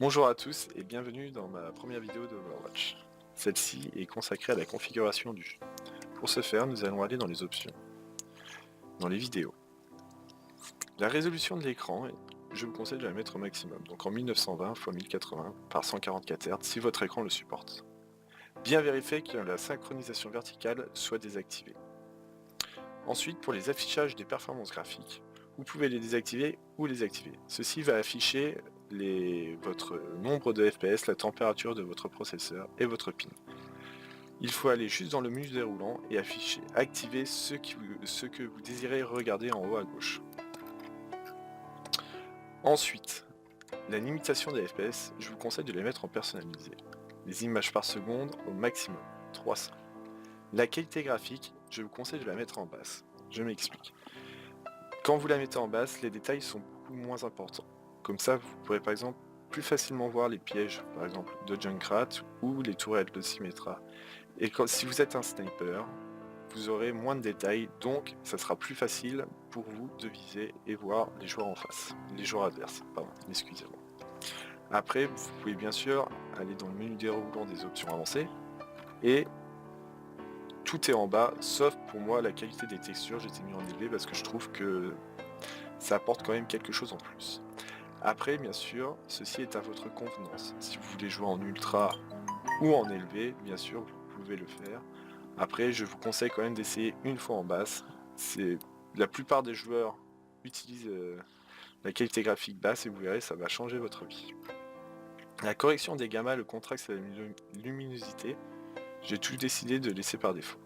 Bonjour à tous et bienvenue dans ma première vidéo d'Overwatch. Celle-ci est consacrée à la configuration du jeu. Pour ce faire, nous allons aller dans les options, dans les vidéos. La résolution de l'écran, je vous conseille de la mettre au maximum, donc en 1920 x 1080 par 144 Hz si votre écran le supporte. Bien vérifier que la synchronisation verticale soit désactivée. Ensuite, pour les affichages des performances graphiques, vous pouvez les désactiver ou les activer. Ceci va afficher votre nombre de FPS, la température de votre processeur et votre ping. Il faut aller juste dans le menu déroulant et activer ce que vous désirez regarder en haut à gauche. Ensuite, la limitation des FPS, je vous conseille de les mettre en personnalisé. Les images par seconde au maximum, 300. La qualité graphique, je vous conseille de la mettre en basse. Je m'explique. Quand vous la mettez en basse, les détails sont beaucoup moins importants. Comme ça, vous pourrez par exemple plus facilement voir les pièges, par exemple de Junkrat ou les tourelles de Symmetra. Et si vous êtes un sniper, vous aurez moins de détails, donc ça sera plus facile pour vous de viser et voir les joueurs en face, les joueurs adverses, pardon, excusez-moi. Après, vous pouvez bien sûr aller dans le menu déroulant des options avancées, et tout est en bas, sauf pour moi la qualité des textures, j'ai mis en élevé parce que je trouve que ça apporte quand même quelque chose en plus. Après, bien sûr, ceci est à votre convenance. Si vous voulez jouer en ultra ou en élevé, bien sûr, vous pouvez le faire. Après, je vous conseille quand même d'essayer une fois en basse. La plupart des joueurs utilisent la qualité graphique basse et vous verrez, ça va changer votre vie. La correction des gammas, le contraste et la luminosité, j'ai tout décidé de laisser par défaut.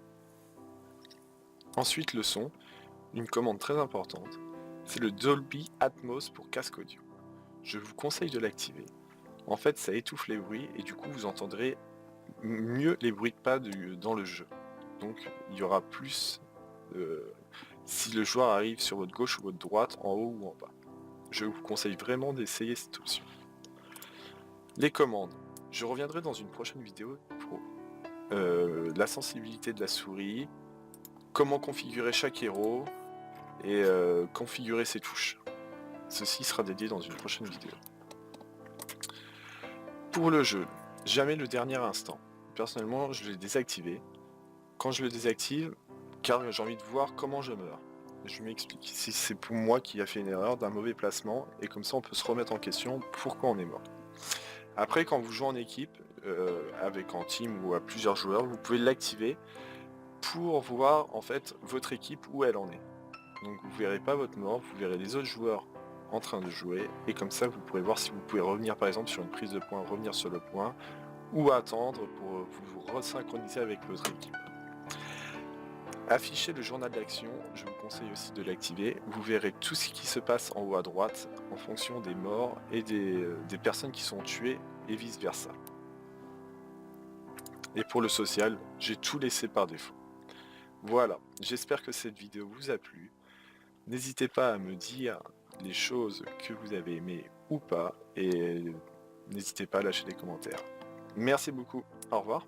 Ensuite, le son, une commande très importante, c'est le Dolby Atmos pour casque audio. Je vous conseille de l'activer. En fait, ça étouffe les bruits et du coup, vous entendrez mieux les bruits de pas dans le jeu. Donc, il y aura plus si le joueur arrive sur votre gauche ou votre droite, en haut ou en bas. Je vous conseille vraiment d'essayer cette option. Les commandes. Je reviendrai dans une prochaine vidéo pour la sensibilité de la souris, comment configurer chaque héros et configurer ses touches. Ceci sera dédié dans une prochaine vidéo. Pour le jeu, jamais le dernier instant. Personnellement, je l'ai désactivé. Quand je le désactive, car j'ai envie de voir comment je meurs. Je m'explique. Si c'est pour moi qui a fait une erreur, d'un mauvais placement, et comme ça on peut se remettre en question pourquoi on est mort. Après, quand vous jouez en équipe, en team ou à plusieurs joueurs, vous pouvez l'activer pour voir en fait votre équipe où elle en est. Donc vous verrez pas votre mort, vous verrez les autres joueurs en train de jouer, et comme ça vous pourrez voir si vous pouvez revenir par exemple sur une prise de point, revenir sur le point, ou attendre pour vous resynchroniser avec votre équipe. Afficher le journal d'action, je vous conseille aussi de l'activer. Vous verrez tout ce qui se passe en haut à droite en fonction des morts et des personnes qui sont tuées et vice versa. Et pour le social, j'ai tout laissé par défaut. Voilà, j'espère que cette vidéo vous a plu. N'hésitez pas à me dire les choses que vous avez aimées ou pas, et n'hésitez pas à lâcher des commentaires. Merci beaucoup, au revoir.